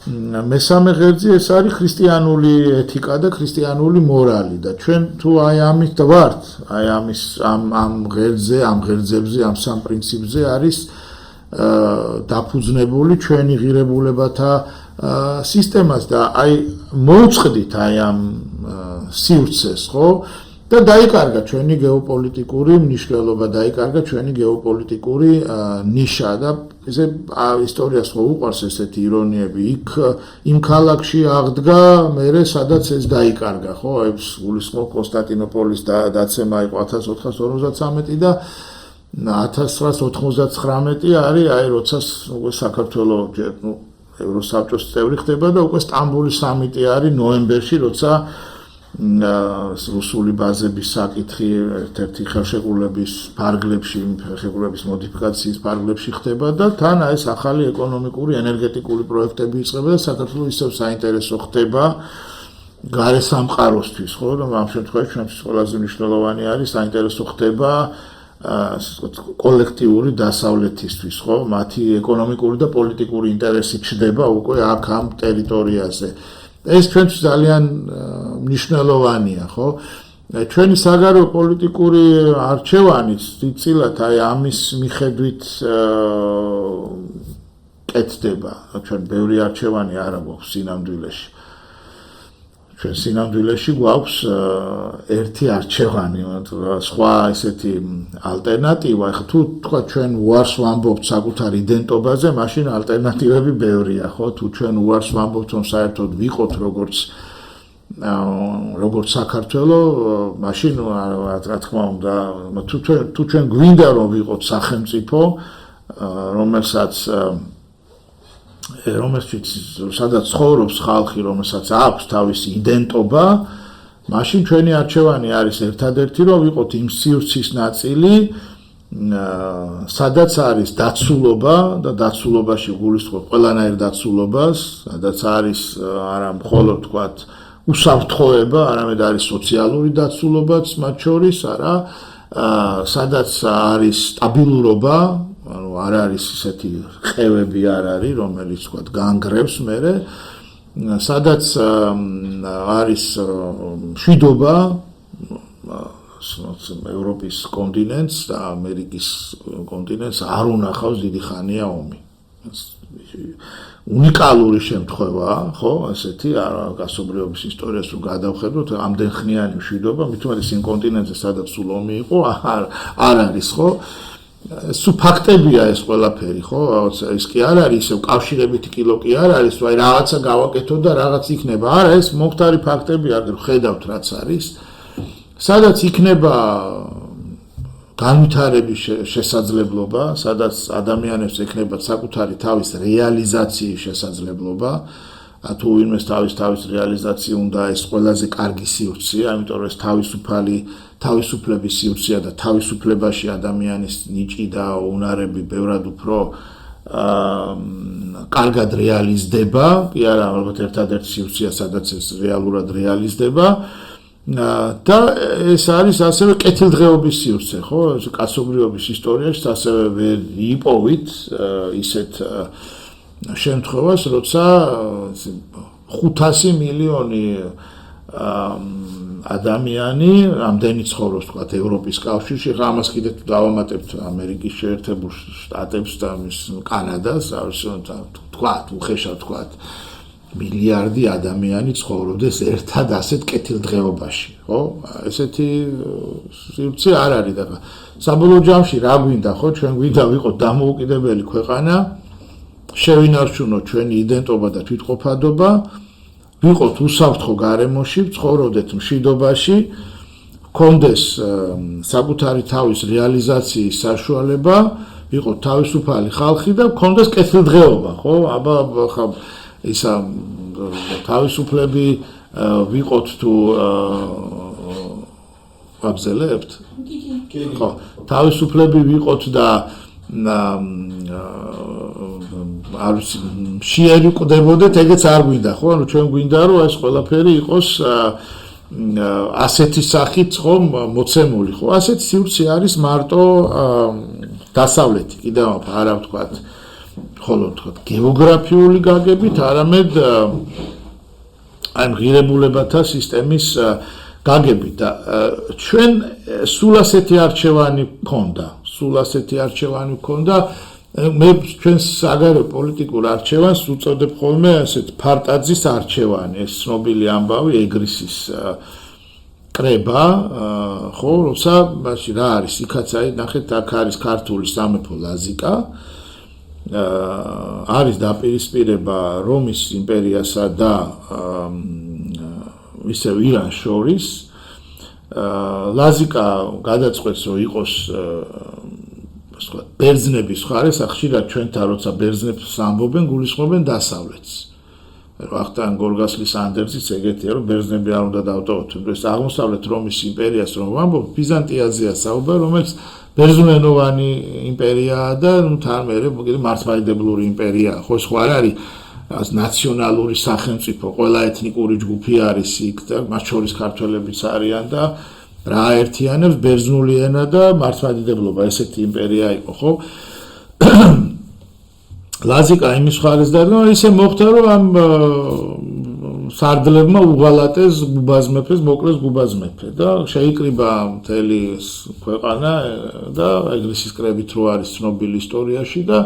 მესამე ღერძი ეს არის ქრისტიანული ეთიკა და ქრისტიანული მორალი და ჩვენ თუ აი ამით ვართ, აი ამის ამ ღერძებზე, ამ სამ პრინციპზე არის დაფუძნებული ჩვენი ღირებულებათა სისტემას და აი მოვწყდით აი ამ სივრცეს, ხო? და დაიკარგა ჩვენი გეოპოლიტიკური მნიშვნელობა, დაიკარგა ჩვენი გეოპოლიტიკური ნიშა და ესე ისტორიას ხო უყვარს ესეთი ირონიები, იქ იმ ქალაქში აღდგა, მერე სადაც ეს დაიკარგა, ხო? ეს გულისხმობ კონსტანტინოპოლის დაცემა იყო 1453 და 1999 არის, აი როცა საქართველოს ევროსაბჭოს წევრი ხდება და უკვე სტამბოლის სამიტი არის ნოემბერში, როცა რუსული ბაზების საკითხი ერთ-ერთი ხელშეკრულების ფარგლებში, ხელშეკრულების მოდიფიკაციის ფარგლებში ხდება და თან ეს ახალი ეკონომიკური, ენერგეტიკული პროექტები იწყება და საქართველოს ისევ საინტერესო ხდება გარე სამყაროსთვის, ხო, რომ ამ შემთხვევაში ჩვენთვის ყველაზე მნიშვნელოვანი არის საინტერესო ხდება კოლექტიური დასავლეთისთვის, ხო, მათი ეკონომიკური და პოლიტიკური ინტერესი ჩდება უკვე აქ ამ ტერიტორიაზე. ეს ჩვენთვის ძალიან მნიშვნელოვანია, ხო? ჩვენი საგარეო პოლიტიკური არჩევანიც დიდწილად აი ამის მიხედვით კეთდება. ჩვენ ბევრი არჩევანი არ აქვს სინამდვილეში. ჩვენ სინამდვილეში გვაქვს ერთი არჩევანი, სხვა ესეთი ალტერნატივა. ეხლა თუ თქვა ჩვენ უარს ვამბობთ საკუთარ იდენტობაზე, მაშინ ალტერნატივები ბევრია, ხო? თუ ჩვენ უარს ვამბობთ, რომ საერთოდ ვიყოთ როგორც საქართველო, მაშინ რა თქმა უნდა, თუ ჩვენ გვინდა რომ ვიყოთ სახელმწიფო, რომელსაც სადაც ცხოვრობს ხალხი, რომელსაც აქვს თავისი იდენტობა, მაშინ ჩვენი არჩევანი არის ერთადერთი, რომ ვიყოთ იმ სივრცის ნაწილი, სადაც არის დაცულობა და დაცულობაში გულისხმობ ყველანაირ დაცულობას, სადაც არის არა მხოლოდ თქვათ უსაფრთხოება, არამედ არის სოციალური დაცულობაც მათ შორის, არა, სადაც არის სტაბილურობა, ანუ არ არის ისეთი ხევები არ არის, რომელიც თქვათ განგრევს მერე, სადაც არის მშვიდობა ევროპის კონტინენტს და ამერიკის კონტინენტს არ უნახავს დიდი ხანია ომი. უნიკალური შემთხვევაა, ხო, ასეთი გასობრიობის ისტორიას რო გადავხედოთ, ამდენხნიანი მშვიდობა, მით უმეტეს იმ კონტინენტზე, სადაც სულ ომი იყო, არ არის, ხო? სუ ფაქტებია ეს ყველაფერი, ხო? ეს კი არ არის ისევ კავშირებითი კილო კი არ არის, აი რაღაცა გავაკეთოთ და რაღაც იქნება. არა, ეს მომხდარი ფაქტებია, ხედავთ რაც არის. სადაც იქნება განვითარების შესაძლებლობა, სადაც ადამიანებს ექნება საკუთარი თავის რეალიზაციის შესაძლებლობა, თუ ვინმეს თავის რეალიზაცია უნდა, ეს ყველაზე კარგი სივრცეა, იმიტომ რომ ეს თავისუფლების სივრცეა და თავისუფლებაში ადამიანის ნიჭი და უნარები ბევრად უფრო კარგად რეალიზდება, კი არა, ალბათ ერთადერთი სივრცეა, სადაც ეს რეალურად რეალიზდება. და ეს არის ასევე კეთილდღეობის სივრცე, ხო? კაცობრიობის ისტორიაში ასევე ვერ იპოვით ისეთ შემთხვევას, როცა 500 მილიონი ადამიანი ამდენი ცხოვრობს, თქვათ, ევროპის კავშირში, ხა ამას კიდე თუ დავამატებთ ამერიკის შეერთებულ შტატებს და კანადას, თქვათ, უხეშად თქვათ, მილიარდი ადამიანი ცხოვრობდეს ერთად ასეთ კეთილდღეობაში, ხო? ესეთი სივრცე არ არის და საბოლოო ჯამში რა გვინდა, ხო? ჩვენ გვინდა ვიყოთ დამოუკიდებელი ქვეყანა, შევინარჩუნოთ ჩვენი იდენტობა და თვითყოფადობა, ვიყოთ უსაფრთხო გარემოში, ცხოვრობდეთ მშვიდობაში, გქონდეს საკუთარი თავის რეალიზაციის საშუალება, ვიყოთ თავისუფალი ხალხი და გქონდეს კეთილდღეობა, ხო? აბა ხა ისა თავისუფლები ვიყოთ თუ ვაგზელებთ? ხო, თავისუფლები ვიყოთ და არ ვიცი, შეერკვდებოდეთ, ეგეც არ გვინდა, ხო? ანუ ჩვენ გვინდა რომ ეს ყველაფერი იყოს ასეთი სახით, ხო, მოცემული, ხო? ასეთი სივრცე არის მარტო დასავლეთი, კიდევ არა ვთქვათ, ხოლო ვთქვათ, გეოგრაფიული გაგებით, არამედ აი ღირებულებათა სისტემის გაგებით და ჩვენ სულ ასეთი არჩევანი გქონდა, მე ჩვენ საგარეო პოლიტიკურ არჩევანს უწოდებ ხოლმე ასეთ ფარტაძის არჩევანი, ეს ცნობილი ამბავი ეგრისის კრება, ხო, როცა მაშინ რა არის, იქაც აი ნახეთ, აქ არის ქართული სამეფო ლაზიკა, არის დაპირისპირება რომის იმპერიასა და ისევ ირანს შორის. ლაზიკა გადაწყვეტს, რომ იყოს ბერძნების მხარეს, ხშირად ჩვენთან როცა ბერძნებს ამბობენ, გულისხმობენ დასავლეთს. ვახტანგ გორგასლის ანდერძიც ეგეთია, რომ ბერძნები არ უნდა დავტოვოთ, ეს აღმოსავლეთ რომის იმპერიას რომ ვამბობ, ბიზანტიაზეა საუბარი, რომელიც ბერძნულენოვანი იმპერიაა და თან მერე მართლმადიდებლური იმპერიაა, ხო, სხვა არ არის ნაციონალური სახელმწიფო, ყველა ეთნიკური ჯგუფი არის იქ და მათ შორის ქართველებიც არიან და რა ერთიანებს ბერძნული ენა და მართლმადიდებლობა, ესეთი იმპერია იყო, ხო? ლაზიკა იმის მხარეს დაიდგა, ისე მოხდა, რომ ამ სარდლებმა უღალატეს გუბაზ მეფეს, მოკლეს გუბაზ მეფე და შეიკრიბა მთელი ქვეყანა და ეგრისის კრებით რო არის ცნობილი ისტორიაში და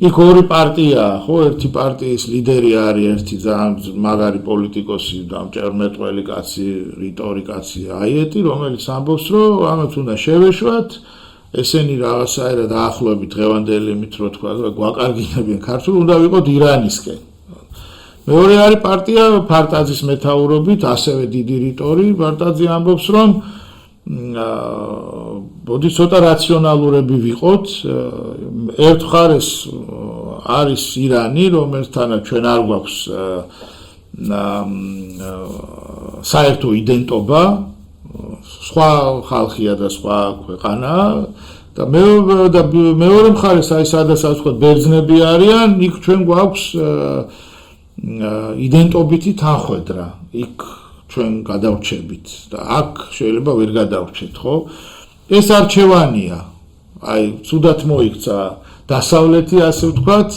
იქ ორი პარტია, ხო, ერთი პარტიის ლიდერი არის ერთი ძალიან მაგარი პოლიტიკოსი და მჭერმეტყველი კაცი, რიტორიკაცი აიეტი, რომელიც ამბობს, რომ ამათ უნდა შევეშვათ, ესენი რაღაცაირად დაახლოებით დღევანდელი იმით რო თქვა, გვაკარგინებიან ქართულ, უნდა ვიყოთ ირანისკენ. მეორე არის პარტია ფარტაძის მეთაურობით, ასევე დიდი რიტორი, ფარტაძე ამბობს, რომ ბოდი ცოტა რაციონალურები ვიყოთ, ერთ მხარეს არის ირანი, რომელთანაც ჩვენ არ გვაქვს საერთო იდენტობა, სხვა ხალხია და სხვა ქვეყანა და მეორე მხარეს აი სადაც თქვა ბერძნები არიან, იქ ჩვენ გვაქვს იდენტობითი თანხwebdra, იქ ჩვენ გადავრჩებით და აქ შეიძლება ვერ გადავრჩეთ, ხო? ეს არჩევანია. აი, ცუდად მოიქცა დასავლეთი, ასე ვთქვათ,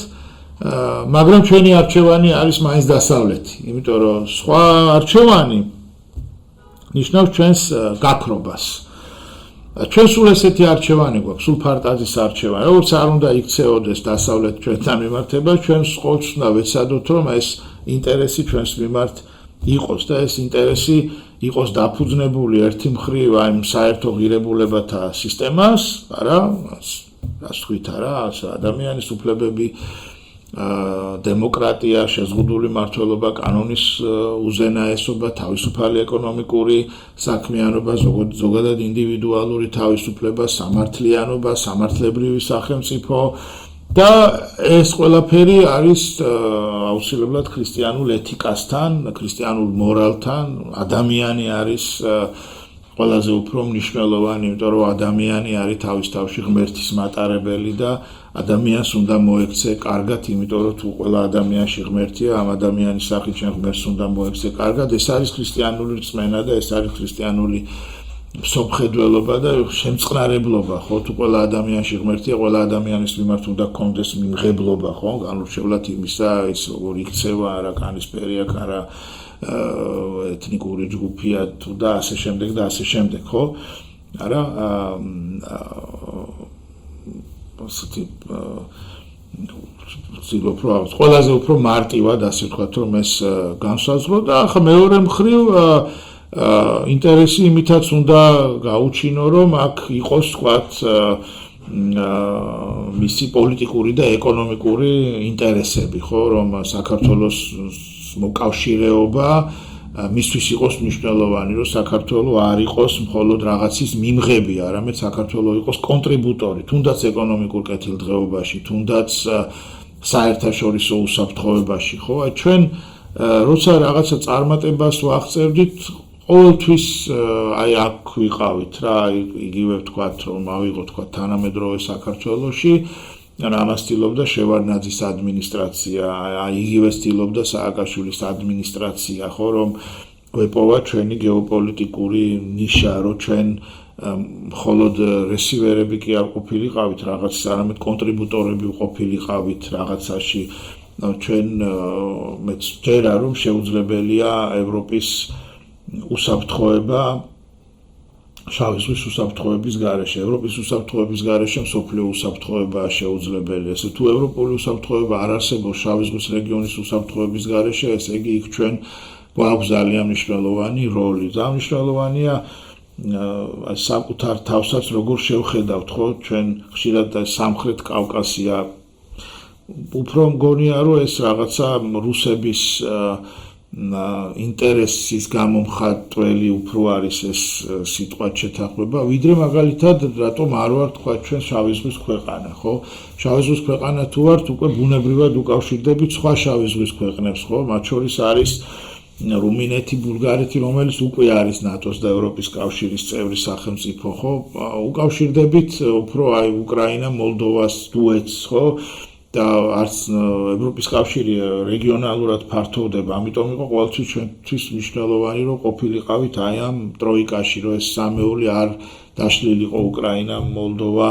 მაგრამ ჩვენი არჩევანი არის მაინც დასავლეთი, იმიტომ რომ სხვა არჩევანი ნიშნავს ჩვენს გაქრობას. ჩვენ სულ ესეთი არჩევანი გვაქვს, სულ ფარტაზის არჩევანი. როგორც არ უნდა იქცეოდეს დასავლეთ ჩვენთან მიმართება, ჩვენ ყოველთვის უნდა ვეცადოთ, რომ ეს ინტერესი ჩვენს მიმართ იყოს და ეს ინტერესი იყოს დაფუძნებული ერთი მხრივ აი საერთო ღირებულებათა სისტემას, არა, რას თქვით არა, ადამიანის უფლებები, დემოკრატია, შეზღუდული მმართველობა, კანონის უზენაესობა, თავისუფალი ეკონომიკური საქმიანობა, ზოგადად ინდივიდუალური თავისუფლება, სამართლიანობა, სამართლებრივი სახელმწიფო და ეს ყველაფერი არის აუცილებლად ქრისტიანულ ეთიკასთან, ქრისტიანულ მორალთან, ადამიანი არის ყველაზე უფრო მნიშვნელოვანი, იმიტომ რომ ადამიანი არის თავის თავში ღმერთის მატარებელი და ადამიანს უნდა მოექცე კარგად, იმიტომ რომ თუ ყველა ადამიანში ღმერთია, ამ ადამიანის სახით ჩვენ ღმერთს უნდა მოექცე კარგად, ეს არის ქრისტიანული რწმენა და ეს არის ქრისტიანული მსოფლმხედველობა და შემწყნარებლობა, ხო, თუ ყველა ადამიანში ღმერთია, ყველა ადამიანის მიმართ უნდა გქონდეს მიმღებლობა, ხო, განურჩევლად იმისა, ის როგორ იქცევა, არა კანისფერია, არა ეთნიკური ჯგუფია თუ და ასე შემდეგ და ასე შემდეგ, ხო? არა, ასეთი ყველაზე უფრო მარტივად ასე ვთქვათ, რომ ეს განსაზღვრო და ახლა მეორე მხრივ ინტერესი იმითაც უნდა გაუჩინო, რომ აქ იყოს თქვათ მისი პოლიტიკური და ეკონომიკური ინტერესები, ხო, რომ საქართველოს მოკავშირეობა მისთვის იყოს მნიშვნელოვანი, რომ საქართველოს არ იყოს მხოლოდ რაღაცის მიმღები, არამედ საქართველოს იყოს კონტრიბუტორი, თუნდაც ეკონომიკურ კეთილდღეობაში, თუნდაც საერთაშორისო უსაფრთხოებაში, ხო? აი ჩვენ როცა რაღაცა წარმატებას ვაღწევდით, ყოველთვის აი აქ ვიყავით რა, იგივე ვთქვათ, რომ ავიღოთ თქვათ თანამედროვე საქართველოში, ამას ცდილობდა შევარდნაძის ადმინისტრაცია, აი იგივე ცდილობდა სააკაშვილის ადმინისტრაცია, ხო, რომ გვეპოვა ჩვენი გეოპოლიტიკური ნიშა, რომ ჩვენ მხოლოდ რესივერები კი არ ყოფილიყავით რაღაცას, არამედ კონტრიბუტორები ყოფილიყავით რაღაცაში, ჩვენ მეც ვჯერა, რომ შეუძლებელია ევროპის უსაფრთხოება შავი ზღვის უსაფრთხოების გარეშე, ევროპის უსაფრთხოების გარეშე მსოფლიო უსაფრთხოებაა შეუძლებელი. ესე თუ ევროპული უსაფრთხოება არ არსებობს შავი ზღვის რეგიონის უსაფრთხოების გარეშე, ესე იგი იქ ჩვენ გვაქვს ძალიან მნიშვნელოვანი როლი. ძალიან მნიშვნელოვანია საკუთარ თავსაც როგორ შევხედავთ, ხო, ჩვენ ხშირად სამხრეთ კავკასია უფრო მგონია, რომ ეს რაღაცა რუსების ინტერესის გამომხატველი უფრო არის ეს სიტყვა შეთანხმება, ვიდრე მაგალითად რატომ არ ვარ თქვა ჩვენ შავი ზღვის ქვეყანა, ხო? შავი ზღვის ქვეყანა თუ ვართ, უკვე ბუნებრივად უკავშირდებით სხვა შავი ზღვის ქვეყნებს, ხო? მათ შორის არის რუმინეთი, ბულგარეთი, რომელიც უკვე არის ნატოს და ევროპის კავშირის წევრი სახელმწიფო, ხო? უკავშირდებით უფრო აი უკრაინა, მოლდოვას დუეტს, ხო? და არც ევროპის კავშირი რეგიონალურად ფართოვდება, ამიტომ იყო ყოველთვის ჩვენთვის მნიშვნელოვანი, რომ ყოფილიყავით აი ამ ტროიკაში, რომ ეს სამეული არ დაშლილიყო უკრაინა, მოლდოვა,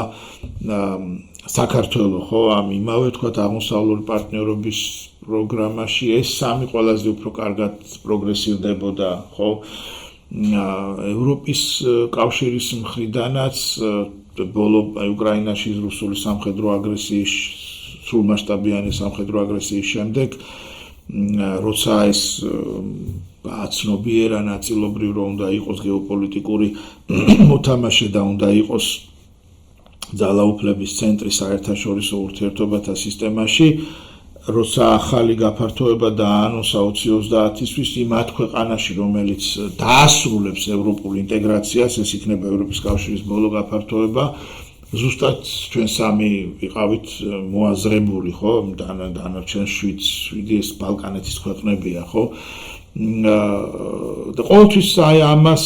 საქართველო, ხო, ამ იმავე თქვათ აღმოსავლური პარტნიორობის პროგრამაში ეს სამი ყველაზე უფრო კარგად პროგრესირდებოდა, ხო? ევროპის კავშირის მხრიდანაც ბოლო უკრაინაში რუსული სამხედრო აგრესიის სრულმასშტაბიანი სამხედრო აგრესიის შემდეგ, როცა ეს აცნობიერა ნაწილობრივ რომ უნდა იყოს გეოპოლიტიკური მოთამაშე და უნდა იყოს ძალაუფლების ცენტრი საერთაშორისო ურთიერთობათა სისტემაში, როცა ახალი გაფართოება დაანონსა 2030-ისთვის იმ 10 ქვეყანაში, რომელიც დაასრულებს ევროპულ ინტეგრაციას, ეს იქნება ევროპის კავშირის ბოლო გაფართოება, ზუსტად ჩვენ სამი ვიყავით მოაზრებული, ხო? დანარჩენ 7 ეს ბალკანეთის ქვეყნებია, ხო? და ყოველთვის აი ამას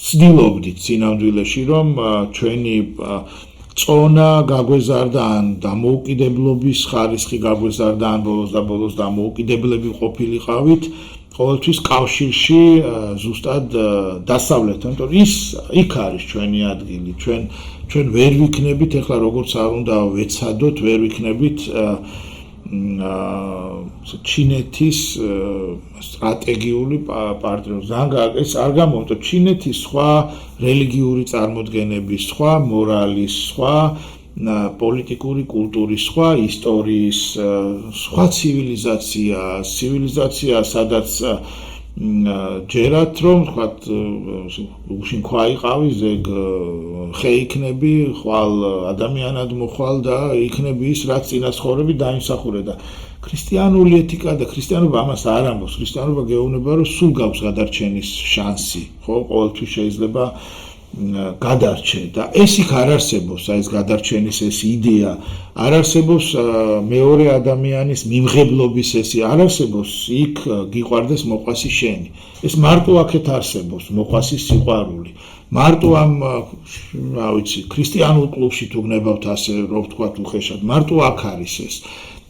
ვცდილობდით სინამდვილეში, რომ ჩვენი წონა გაგვეზარდა ან დამოუკიდებლობის ხარისხი გაგვეზარდა ან ბოლოს დამოუკიდებლები ყოფილიყავით ყოველთვის კავშირში ზუსტად დასავლეთთან, იმიტომ ის იქ არის ჩვენი ადგილი, ჩვენ ვერ ვიქნებით, ეხლა როგორც არ უნდა ვეცადოთ, ვერ ვიქნებით ჩინეთის სტრატეგიული პარტნიორი. ეს არ გამოვიდა ჩინეთის სხვა რელიგიური წარმოდგენების, სხვა მორალის, სხვა პოლიტიკური კულტურის, სხვა ისტორიის, სხვა ცივილიზაცია, სადაც ჯერათ რომ თქვათ უშინ ქვა იყავი, ზეგ ხე იქნები, ხვალ ადამიანად მოხვალ და იქნები ის, რაც წინასწორები დაიმსახურე და ქრისტიანული ეთიკა და ქრისტიანობა ამას არ ამბობს. ქრისტიანობა გეუბნება, რომ სულ გაქვს გადარჩენის შანსი, ხო, ყოველთვის შეიძლება გადარჩე და ეს იქ არ არსებობს, აი ეს გადარჩენის ეს იდეა არ არსებობს მეორე ადამიანის მიმღებლობის ეს არ არსებობს, იქ გიყვარდეს მოყვასი შენი. ეს მარტო აქეთ არსებობს, მოყვასი სიყვარული. მარტო ამ რა ვიცი, ქრისტიანულ კლუბში თუ გნებავთ ასე რომ ვთქვათ უხეშად, მარტო აქ არის ეს.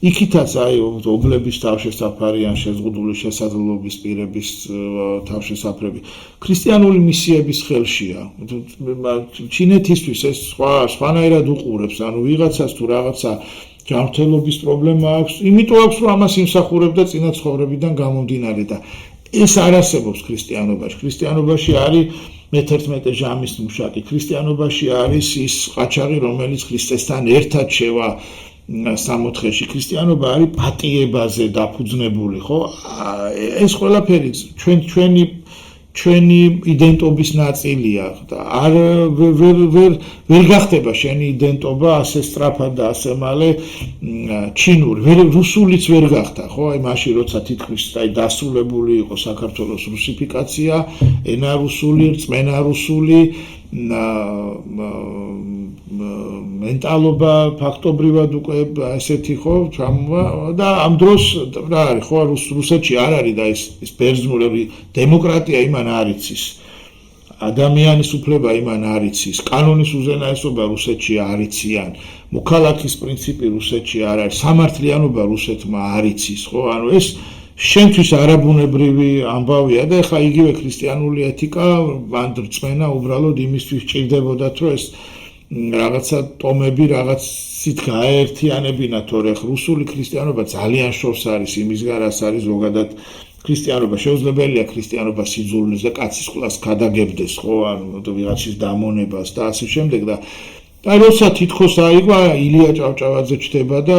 იქითაც აი ობლების თავშესაფარი ან შეზღუდული შესაძლებლობის პირების თავშესაფრები ქრისტიანული მისიების ხელშია. ჩინეთისთვის ეს სხვანაირად უყურებს, ანუ ვიღაცას თუ რაღაცა ჯანმრთელობის პრობლემა აქვს, იმიტომ აქვს რომ ამას იმსახურებდა წინა ცხოვრებიდან გამომდინარე და ეს არ არსებობს ქრისტიანობაში. ქრისტიანობაში არის მე-11 ჟამის მუშაკი, ქრისტიანობაში არის ის ყაჩაღი, რომელიც ქრისტესთან ერთად შევა სამოთხეში. ქრისტიანობა არის პატიებაზე დაფუძნებული, ხო? ეს ყველაფერი ჩვენი იდენტობის ნაწილია და არ ვერ გახდება შენი იდენტობა ასე სწრაფად და ასე მალე ჩინური, რუსულიც ვერ გახდა, ხო? აი მაშინ როცა თითქმის აი დასრულებული იყო საქართველოს რუსიფიკაცია, ენა რუსული, რწმენა რუსული, მენტალობა ფაქტობრივად უკვე ესეთი ხო და ამ დროს რა არის ხო რუსეთში არ არის და ეს ბერძნული დემოკრატია იმან არ იცის, ადამიანის უფლება იმან არ იცის, კანონის უზენაესობა რუსეთში არ იციან, მოქალაქის პრინციპი რუსეთში არ არის, სამართლიანობა რუსეთმა არ იცის, ხო? ანუ ეს შენთვის არაბუნებრივი ამბავია და ეხლა იგივე ქრისტიანული ეთიკა ან რწმენა უბრალოდ იმისთვის ჭირდებოდათ, რომ ეს რაღაცა ტომები რაღაცით გაერთიანებინათ, თორე რუსული ქრისტიანობა ძალიან შორს არის იმისგან, რაც არის ზოგადად ქრისტიანობა. შეუძლებელია ქრისტიანობა სიძულვილს და კაცის ყლას გადაგებდეს, ხო, ანუ ვიღაცის დამონებას და ასე შემდეგ და და როცა თითქოს აიგო ილია ჭავჭავაძე ჩდება და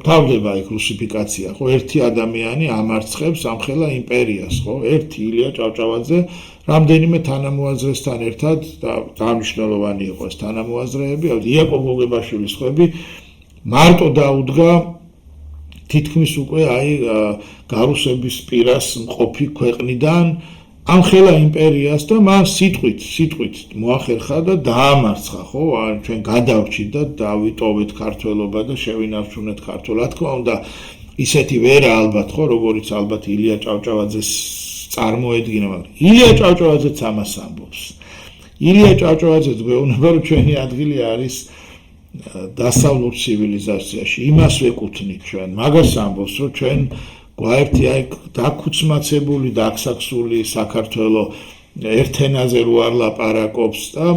თავდება იქ რუსიფიკაცია, ხო, ერთი ადამიანი ამარცხებს ამხელა იმპერიას, ხო, ერთი ილია ჭავჭავაძე რამდენიმე თანამოაზრესთან ერთად და დამნიშნულოვანი იყო ეს თანამოაზრეები, იაკობ გოგებაშვილის ხვები მარტო დაუდგა თითქმის უკვე აი გარუსების პირას მყოფი ქვეყნიდან ამხელა იმპერიას და მას სიტყვით მოახერხა და დაამარცხა, ხო? ჩვენ გადავრჩით და დავიტოვეთ ქართველობა და შევინარჩუნეთ ქართველად. თქმა უნდა, ისეთი ვერა ალბათ, ხო, როგორიც ალბათ ილია ჭავჭავაძეს წარმოედგინა, მაგრამ ილია ჭავჭავაძეც ამას ამბობს. ილია ჭავჭავაძეც გვეუბნება, რომ ჩვენი ადგილი არის დასავლურ ცივილიზაციაში იმას ვეკუთვნით ჩვენ, მაგას ამბობს, რომ ჩვენ გვაერთი აი დაქუცმაცებული, დაქსაქსული საქართველოს ერთ ენაზე რო არ ლაპარაკობს და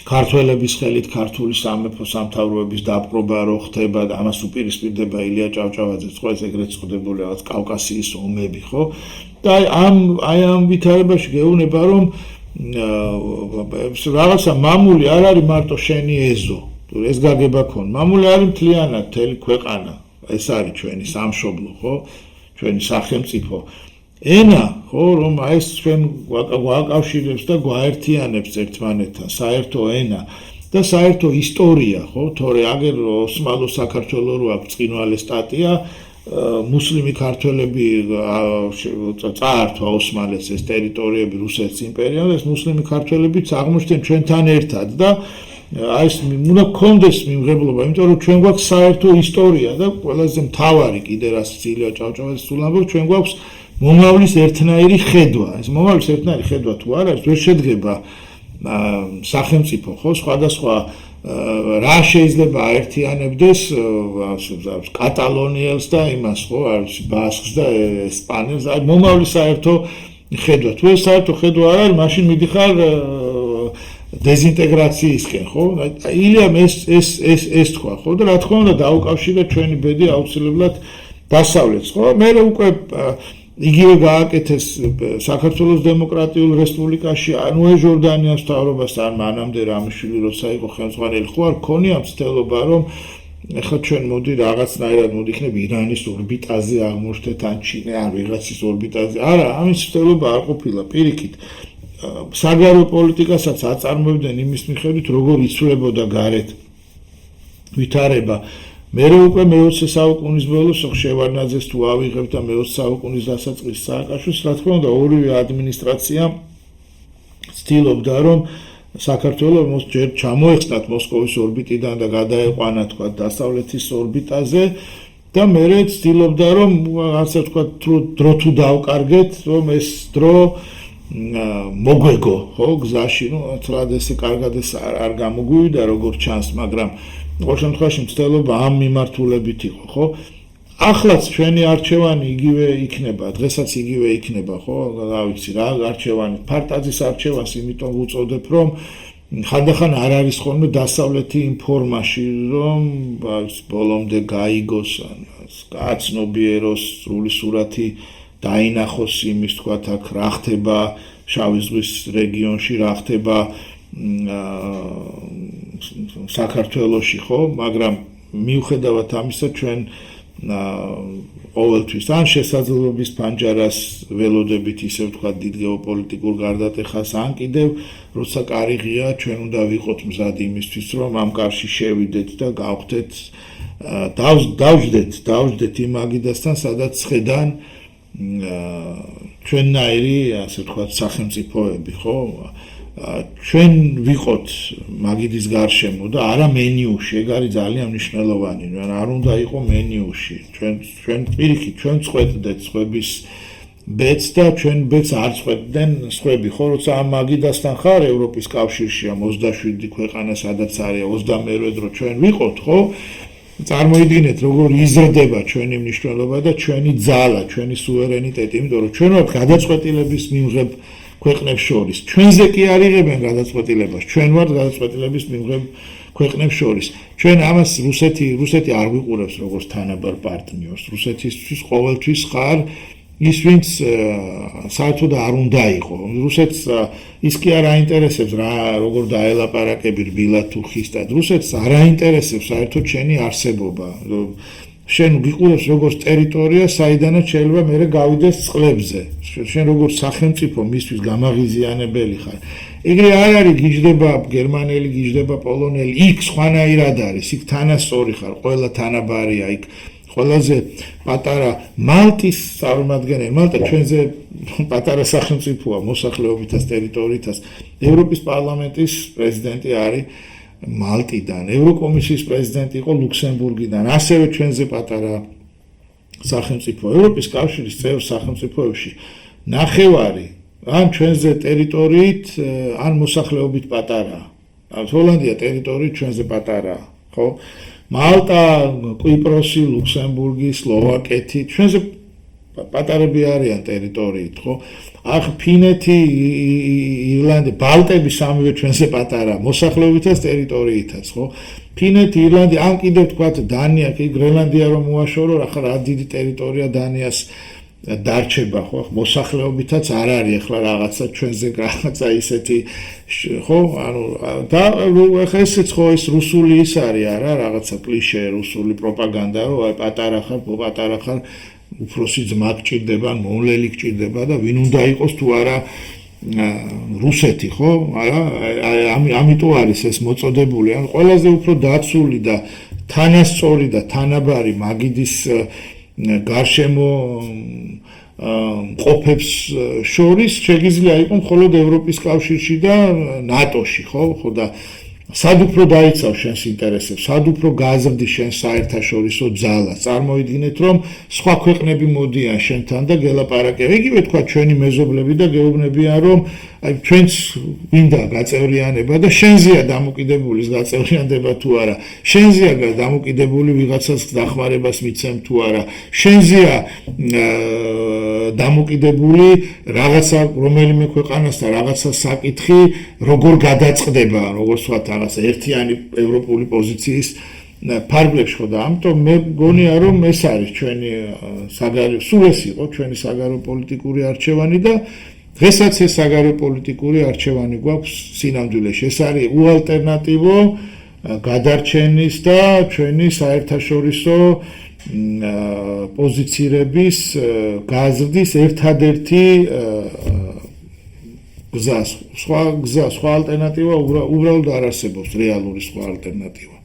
ქართველების ხელით ქართული სამეფო სამთავროების დაპყრობა რო ხდება და ამას უპირისპირდება ilya ჭავჭავაძეც, ხო ეს ეგრეთ წოდებული რაღაც კავკასიის ომები, ხო? და აი ამ ვითარებაში გეუბნება რომ რაღაცა მამული არ არის მარტო შენი ეზო, ეს გაგება ქონ. მამული არის მთლიანად მთელი ქვეყანა. ეს არის ჩვენი სამშობლო, ხო? ჩვენი სახელმწიფო. ენა, ხო, რომ აი ეს ჩვენ გვაკავშირებს და გვაერთიანებს ერთმანეთთან, საერთო ენა და საერთო ისტორია, ხო? თორე აგერ ოსმალო საქართველოს რო აქვს წინვალე სტატია, მუსლიმი ქართველები წაართვა ოსმალეთს ეს ტერიტორიები რუსეთის იმპერიამ და ეს მუსლიმი ქართველებიც აღმოჩნდნენ ჩვენთან ერთად და აი ეს უნდა გქონდეს მიმღებლობა, იმიტომ რომ ჩვენ გვაქვს საერთო ისტორია და ყველაზე მთავარი კიდე რასაც ilya ჭავჭავაძე სულ ამბობს, ჩვენ გვაქვს მომავლის ერთნაირი ხედვა. ეს მომავლის ერთნაირი ხედვა თუ არ არის, ვერ შედგება სახელმწიფო, ხო, სხვადასხვა რა შეიძლება აერთიანებდეს კატალონიელს და იმას, ხო, არის ბასკს და ესპანელს, აი მომავლის საერთო ხედვა. თუ ეს საერთო ხედვა არ არის, მაშინ მიდიხარ დეზინტეგრაციისკენ, ხო? ილიამ ეს თქვა, ხო? და რა თქმა უნდა დაუკავშირა ჩვენი ბედი აუცილებლად დასავლეთს, ხო? მე უკვე იგივე გააკეთეს საქართველოს დემოკრატიულ რესპუბლიკაში, ანუ ჟორდანიას მთავრობას ან მანამდე რამიშვილი როცა იყო ხელმძღვანელი, ხო არ ქონია მცდელობა, რომ ეხლა ჩვენ მოდი რაღაცნაირად მოდი იქნებ ირანის ორბიტაზე აღმოჩნდეთ ან ჩინე ან ვიღაცის ორბიტაზე. არა, ამის მცდელობა არ ყოფილა, პირიქით. საგარეო პოლიტიკასაც აწარმოებდნენ იმის მიხედვით, როგორ იცვლებოდა გარეთ ვითარება. მე უკვე მე-20 საუკუნის ბოლოს ხევარდნაძეს თუ ავიღებ და მე-20 საუკუნის დასაწყისს სააკაშვილს, რა თქმა უნდა, ორივე ადმინისტრაცია ცდილობდა, რომ საქართველოს ჯერ ჩამოეხსნათ მოსკოვის ორბიტიდან და გადაეყვანა თქვა დასავლეთის ორბიტაზე და მერე ცდილობდა, რომ ასე თქვა დრო თუ დავკარგეთ, რომ ეს დრო მოგვეგო, ხო, გზაში, ну, თლად ესე კარგად ეს არ გამოგვივიდა, როგორც ჩანს, მაგრამ ყოველ შემთხვევაში მცდელობა ამ მიმართულებით იყო, ხო? ახლაც ჩვენი არჩევანი იგივე იქნება, დღესაც იგივე იქნება, ხო? რა ვიცი, რა არჩევანი, ფარტაზის არჩევანს იმიტომ ვუწოდებ, რომ ხანდახან არ არის ხოლმე დასავლეთი იმ ფორმაში, რომ ბოლომდე გაიგოს, გაცნობიეროს, სრული სურათი დაინახოს იმის თქვათ აქ რა ხდება შავი ზღვის რეგიონში, რა ხდება საქართველოში, ხო, მაგრამ მიუხედავად ამისა ჩვენ ყოველთვის ან შესაძლებლობის ფანჯარას ველოდებით ისე ვთქვათ დიდ გეოპოლიტიკურ გარდატეხას ან კიდევ როცა კარი ღია ჩვენ უნდა ვიყოთ მზად იმისთვის რომ ამ კარში შევიდეთ და გავხდეთ დავждეთ იმ აგიდასთან სადაც ხედან ჩვენნაირი ასე ვთქვათ სახელმწიფოები, ხო? ჩვენ ვიყოთ მაგიდის გარშემო და არა მენიუში, ეგ არის ძალიან მნიშვნელოვანი, არ უნდა იყოს მენიუში. ჩვენ პირიქით, ჩვენ წვეთდეთ სხვების ბედს და ჩვენ ბედს არ წვეთდნენ სხვები, ხო, როცა ამ მაგიდასთან ხარ ევროპის კავშირში ამ 27 ქვეყანა სადაც არის 22 დრო ჩვენ ვიყოთ, ხო? წარმოიდგინეთ როგორ იზრდება ჩვენი მნიშვნელობა და ჩვენი ძალა, ჩვენი სუვერენიტეტი, იმიტომ რომ ჩვენ ვართ გადაწყვეტილების მიმღებ ქვეყნებს შორის. ჩვენზე კი არ იღებენ გადაწყვეტილებას, ჩვენ ვართ გადაწყვეტილების მიმღებ ქვეყნებს შორის. ჩვენ ამას რუსეთი არ ვიყურებს როგორც თანაბარ პარტნიორს. რუსეთისთვის ყოველთვის ხარ ის ვინც საერთოდ არ უნდა იყო. რუსეთს ის კი არ აინტერესებს რა როგორ დაელაპარაკები რბილად თუ ხისტად. რუსეთს არ აინტერესებს საერთოდ შენი არსებობა. შენ გიყურებს როგორც ტერიტორია, საიდანაც შეიძლება მერე გავიდეს წყლებზე. შენ როგორც სახელმწიფო მისთვის გამაღიზიანებელი ხარ. ეგრე არ არის გიждდება გერმანელი, გიждდება პოლონელი, იქ სხვანაირად არის, იქ თანასწორი ხარ, ყველა თანაბარია იქ. ყველაზე პატარა მალტის წარმომადგენელი, მალტა ჩვენზე პატარა სახელმწიფოა მოსახლეობითაც, ტერიტორიითაც. ევროპის პარლამენტის პრეზიდენტი არის მალტიდან, ევროკომისიის პრეზიდენტი იყო ლუქსემბურგიდან, ასევე ჩვენზე პატარა სახელმწიფო. ევროპის კავშირის წევრ სახელმწიფოებში ნახევარი ან ჩვენზე ტერიტორიით, ან მოსახლეობით პატარაა. ჰოლანდია ტერიტორიით ჩვენზე პატარაა, ხო? მალტა, კვიპროსი, ლუქსემბურგი, სლოვაკეთი ჩვენზე პატარები არიან ტერიტორიით, ხო? ახ ფინეთი, ირლანდია, ბალტები სამივე ჩვენზე პატარა, მოსახლეობითაც ტერიტორიითაც, ხო? ფინეთი, ირლანდია, ან კიდევ თქვათ დანია, კი გრენლანდია რომ უაშორო, რა დიდი ტერიტორია დანიას დარჩება, ხო? მოსახლეობითაც არ არის ახლა რაღაცა ჩვენზე რაღაცა ისეთი, ხო? ანუ და ახლა ესეც ხო ეს რუსული ის არის, არა, რაღაცა კლიშე რუსული პროპაგანდა, რომ აი პატარა ხარ უფროსი ძმა გჭირდება, მოვლელი გჭირდება და ვინ უნდა იყოს თუ არა რუსეთი, ხო? არა, ამიტომ არის ეს მოწოდებული, ან ყველაზე უფრო დაცული და თანასწორი და თანაბარი მაგიდის გარშემო ყოფებს შორის შეგიძლია იყო მხოლოდ ევროპის კავშირში და ნატოში, ხო და სად უფრო დაიცავს შენს ინტერესებს, სად უფრო გაზრდის შენს საერთაშორისო ძალას. წარმოიდგინეთ, რომ სხვა ქვეყნები მოდიან შენთან და გელაპარაკებენ. იგივე თქვა ჩვენი მეზობლები და გეუბნებიან, რომ აი ჩვენც მინდა გაწევრიანება და შენზეა დამოკიდებული გაწევრიანება თუ არა. შენზეა დამოკიდებული ვიღაცას დახმარებას მიცემ თუ არა. შენზეა დამოკიდებული რაღაცა რომელიმე ქვეყანასთან რაღაცა საკითხი როგორ გადაწყდება, როგორ ვთქვათ, რაღაცა ერთიანი ევროპული პოზიციის ფარგლებში, ხო და ამიტომ მე მგონია რომ ეს არის ჩვენი სულ ეს იყო ჩვენი საგარეო პოლიტიკური არჩევანი და დღესაც ეს საგარეო პოლიტიკური არჩევანი გვაქვს სინამდვილეში. ეს არის უალტერნატივო გადარჩენის და ჩვენი საერთაშორისო პოზიციების გაზრდის ერთადერთი გზა, სხვა ალტერნატივა უბრალოდ არ არსებობს, რეალური სხვა ალტერნატივა.